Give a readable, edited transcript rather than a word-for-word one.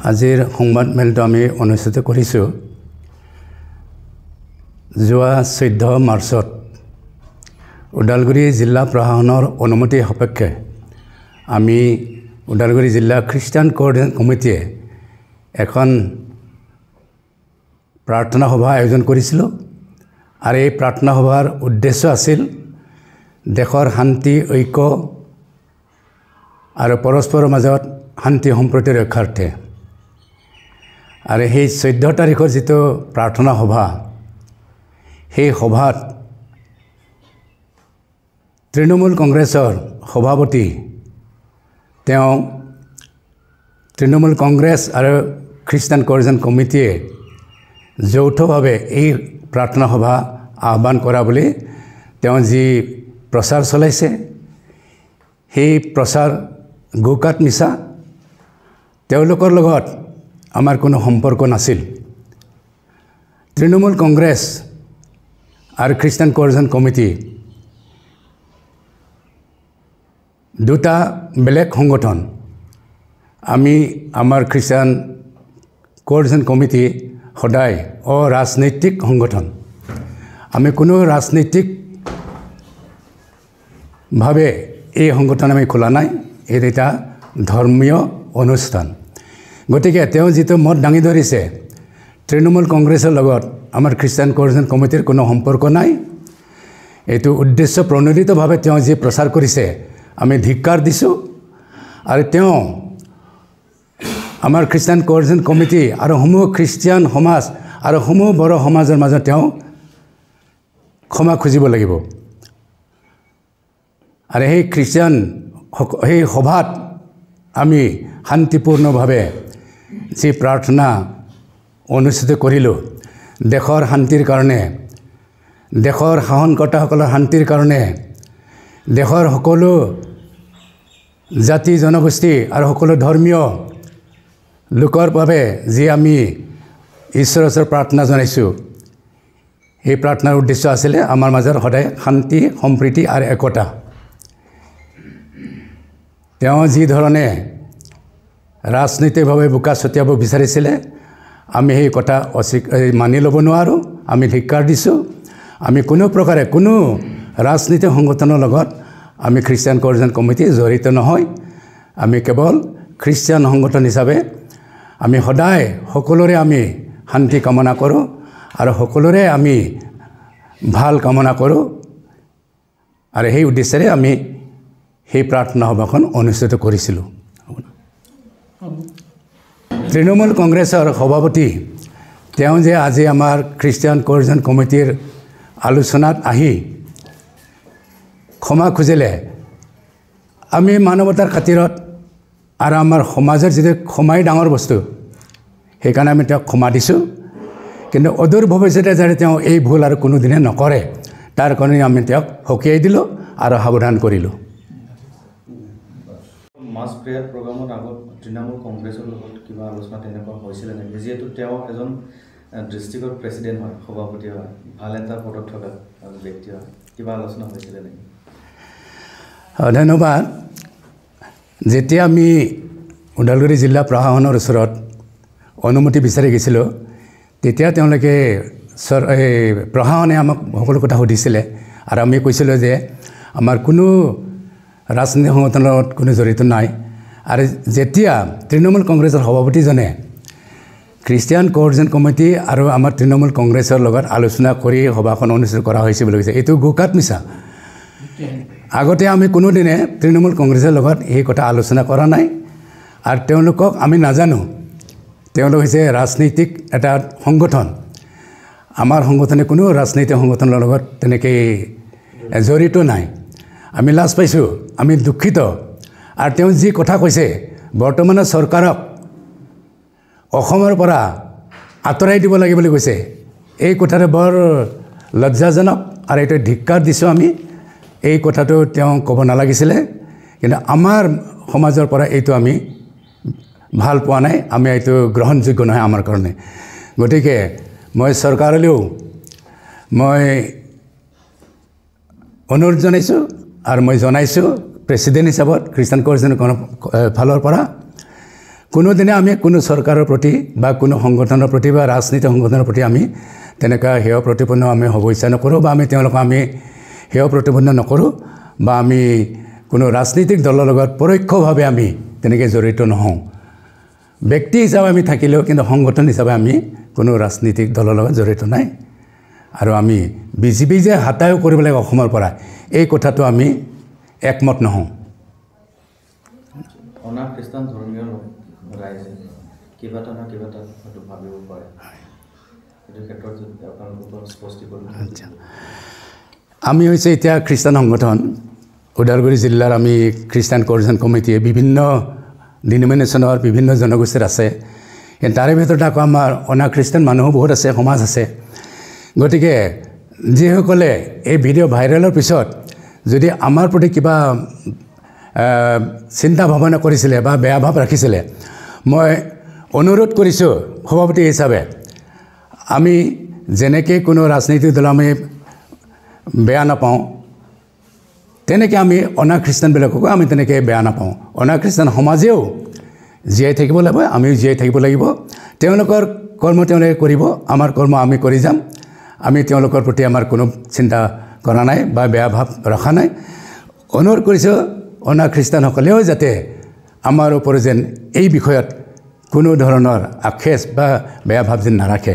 আজিৰ সংবাদ মেলটো আমি অনুষ্ঠিত কৰিছোঁ যোৱা 14 মাৰ্চত ওদালগুৰি জিলা প্ৰশাসনৰ অনুমতি সাপেক্ষে আমি ওদালগুৰি জিলা খ্ৰীষ্টান কোঅৰ্ডিনেশ্যন কমিটিয়ে এখন প্ৰাৰ্থনা সভা আয়োজন কৰিছিলোঁ আৰু এই প্ৰাৰ্থনা সভাৰ উদ্দেশ্য আছিল দেশৰ শান্তি ঐক্য আৰু পৰস্পৰৰ মাজত শান্তি সম্প্ৰীতি ৰক্ষাৰ্থে আৰু সেই 14 তাৰিখৰ যিটো প্ৰাৰ্থনা সভা সেই সভাত তৃণমূল কংগ্ৰেছৰ সভাপতি তেওঁ তৃণমূল কংগ্ৰেছ আৰু খ্ৰীষ্টান কোঅৰ্ডিনেশ্যন কমিটিয়ে যৌথভাৱে এই প্ৰাৰ্থনা সভা আহ্বান কৰা বুলি তেওঁ যি প্ৰচাৰ চলাইছে সেই প্ৰচাৰ গোকাত মিছা তেওঁলোকৰ লগত আমাৰ কোনো সম্পৰ্ক নাছিল তৃণমূল কংগ্ৰেছ আৰু খ্ৰীষ্টান কোঅৰ্ডিনেশ্যন কমিটি দুটা বেলেগ সংগঠন আমি আমাৰ খ্ৰীষ্টান কোঅৰ্ডিনেশ্যন কমিটি সদায় অৰাজনৈতিক সংগঠন আমি কোনো ৰাজনৈতিকভাৱে এই সংগঠন আমি খোলা নাই এই এটা ধৰ্মীয় অনুষ্ঠান গতিকে তেওঁ যিটো মত দাঙি ধৰিছে তৃণমূল কংগ্ৰেছৰ লগত আমাৰ খ্ৰীষ্টান কোঅৰ্ডিনেশ্যন কমিটিৰ কোনো সম্পৰ্ক নাই এইটো উদ্দেশ্য প্ৰণোদিতভাৱে তেওঁ যি প্ৰচাৰ কৰিছে আমি ধিক্কাৰ দিছোঁ আৰু তেওঁ আমাৰ খ্ৰীষ্টান কোঅৰ্ডিনেশ্যন কমিটি আৰু সমূহ খ্ৰীষ্টিয়ান সমাজ আৰু সমূহ বড় সমাজৰ মাজত তেওঁ ক্ষমা খুজিব লাগিব আৰু সেই খ্ৰীষ্টিয়ান সেই সভাত আমি শান্তিপূৰ্ণভাৱে যি প্ৰাৰ্থনা অনুষ্ঠিত কৰিলোঁ দেশৰ শান্তিৰ কাৰণে দেশৰ শাসনকৰ্তাসকলৰ শান্তিৰ কাৰণে দেশৰ সকলো জাতি জনগোষ্ঠী আৰু সকলো ধৰ্মীয় লোকৰ বাবে যি আমি ঈশ্বৰৰ ওচৰত প্ৰাৰ্থনা জনাইছোঁ এই প্ৰাৰ্থনাৰ উদ্দেশ্য আছিলে আমাৰ মাজত সদায় শান্তি সম্প্ৰীতি আৰু একতা তেওঁ যি ধৰণে ৰাজনৈতিকভাৱে বোকা ছটিয়াব বিচাৰিছিলে আমি সেই কথা মানি ল'ব নোৱাৰোঁ আমি ধিক্কাৰ দিছোঁ আমি কোনো প্ৰকাৰে কোনো ৰাজনৈতিক সংগঠনৰ লগত আমি খ্ৰীষ্টান কোঅৰ্ডিনেশ্যন কমিটি জড়িত নহয় আমি কেৱল খ্ৰীষ্টিয়ান সংগঠন হিচাপে আমি সদায় সকলোৰে আমি শান্তি কামনা কৰোঁ আৰু সকলোৰে আমি ভাল কামনা কৰোঁ আৰু সেই উদ্দেশ্যেৰে আমি সেই প্ৰাৰ্থনা সভাখন অনুষ্ঠিত কৰিছিলোঁ তৃণমূল কংগ্ৰেছৰ সভাপতি তেওঁ যে আজি আমাৰ খ্ৰীষ্টিয়ান কোঅৰ্ডিনেশ্যন কমিটিৰ আলোচনাত আহি ক্ষমা খুজিলে আমি মানৱতাৰ খাতিৰত আৰু আমাৰ সমাজৰ যিটো ক্ষমাই ডাঙৰ বস্তু সেইকাৰণে আমি তেওঁক ক্ষমা দিছোঁ কিন্তু অদূৰ ভৱিষ্যতে যাতে তেওঁ এই ভুল আৰু কোনোদিনে নকৰে তাৰ কাৰণে আমি তেওঁক সকীয়াই দিলোঁ আৰু সাৱধান কৰিলোঁ মাছ প্ৰেয়াৰ প্ৰগ্ৰামত আগত তৃণমূল কংগ্ৰেছৰ লগত কিবা আলোচনা তেনেকুৱা হৈছিলে নেকি যিহেতু তেওঁ এজন ডিষ্ট্ৰিক্টৰ প্ৰেছিডেণ্ট হয় সভাপতি হয় ভাল এটা পদত থকা ব্যক্তি হয় কিবা আলোচনা হৈছিলে নেকি ধন্যবাদ যেতিয়া আমি ওদালগুৰি জিলা প্ৰশাসনৰ ওচৰত অনুমতি বিচাৰি গৈছিলোঁ তেতিয়া তেওঁলোকে প্ৰশাসনে আমাক সকলো কথা সুধিছিলে আৰু আমি কৈছিলোঁ যে আমাৰ কোনো ৰাজনৈতিক সংগঠনৰ লগত কোনো জড়িত নাই আৰু যেতিয়া তৃণমূল কংগ্ৰেছৰ সভাপতিজনে খ্ৰীষ্টিয়ান কোঅৰ্ডিনেশ্যন কমিটি আৰু আমাৰ তৃণমূল কংগ্ৰেছৰ লগত আলোচনা কৰি সভাখন অনুষ্ঠিত কৰা হৈছে বুলি কৈছে এইটো গোকাত মিছা আগতে আমি কোনোদিনে তৃণমূল কংগ্ৰেছৰ লগত এই কথা আলোচনা কৰা নাই আৰু তেওঁলোকক আমি নাজানো তেওঁলোক হৈছে ৰাজনৈতিক এটা সংগঠন আমাৰ সংগঠনে কোনো ৰাজনৈতিক সংগঠনৰ লগত তেনেকৈ জড়িত নাই আমি লাজ পাইছোঁ আমি দুখিত আৰু তেওঁ যি কথা কৈছে বৰ্তমানৰ চৰকাৰক অসমৰ পৰা আঁতৰাই দিব লাগে বুলি কৈছে এই কথাটো বৰ লজ্জাজনক আৰু এইটো ধিক্কাৰ দিছোঁ আমি এই কথাটো তেওঁ ক'ব নালাগিছিলে কিন্তু আমাৰ সমাজৰ পৰা এইটো আমি ভাল পোৱা নাই আমি এইটো গ্ৰহণযোগ্য নহয় আমাৰ কাৰণে গতিকে মই চৰকাৰলৈও মই অনুৰোধ জনাইছোঁ আৰু মই জনাইছোঁ প্ৰেছিডেণ্ট হিচাপত খ্ৰীষ্টান কোঅৰ্ডিনেশ্যন ফালৰ পৰা কোনোদিনে আমি কোনো চৰকাৰৰ প্ৰতি বা কোনো সংগঠনৰ প্ৰতি বা ৰাজনীতি সংগঠনৰ প্ৰতি আমি তেনেকুৱা হেয় প্ৰতিপন্ন আমি হ'ব ইচ্ছা নকৰোঁ বা আমি তেওঁলোকক আমি হেয় প্ৰতিপন্ন নকৰোঁ বা আমি কোনো ৰাজনৈতিক দলৰ লগত পৰোক্ষভাৱে আমি তেনেকৈ জড়িত নহওঁ ব্যক্তি হিচাপে আমি থাকিলেও কিন্তু সংগঠন হিচাপে আমি কোনো ৰাজনৈতিক দলৰ লগত জড়িত নাই আৰু আমি বিজেপি যে হাতায়ো কৰিব লাগে অসমৰ পৰা এই কথাটো আমি একমত নহওঁ অনা খ্ৰীষ্টান ধৰ্মীয় ৰাইজে কিবা এটা হয়তো ভাবিব পাৰে এইটো ক্ষেত্ৰত যদি আপোনালোকৰ স্পষ্টীকৰণ আচ্ছা আমি হৈছে এতিয়া খ্ৰীষ্টান সংগঠন ওদালগুৰি জিলাৰ আমি খ্ৰীষ্টান কোঅৰ্ডিনেশ্যন কমিটিয়ে বিভিন্ন ডিনমিনেশ্যনৰ বিভিন্ন জনগোষ্ঠীৰ আছে তাৰে ভিতৰত আকৌ আমাৰ অনা খ্ৰীষ্টান মানুহো বহুত আছে সমাজ আছে গতিকে যিসকলে এই ভিডিঅ' ভাইৰেলৰ পিছত যদি আমাৰ প্ৰতি কিবা চিন্তা ভাৱনা কৰিছিলে বা বেয়া ভাৱ ৰাখিছিলে মই অনুৰোধ কৰিছোঁ সভাপতি হিচাপে আমি যেনেকৈ কোনো ৰাজনৈতিক দল আমি বেয়া নাপাওঁ তেনেকৈ আমি অনা খ্ৰীষ্টানবিলাককো আমি তেনেকৈ বেয়া নাপাওঁ অনা খ্ৰীষ্টান সমাজেও জীয়াই থাকিব লাগিব আমিও জীয়াই থাকিব লাগিব তেওঁলোকৰ কৰ্ম তেওঁলোকে কৰিব আমাৰ কৰ্ম আমি কৰি যাম আমি তেওঁলোকৰ প্ৰতি আমাৰ কোনো চিন্তা কৰা নাই বা বেয়া ভাৱ ৰখা নাই অনুৰোধ কৰিছোঁ অনা খ্ৰীষ্টানসকলেও যাতে আমাৰ ওপৰত যেন এই বিষয়ত কোনো ধৰণৰ আক্ষেপ বা বেয়া ভাৱ যেন নাৰাখে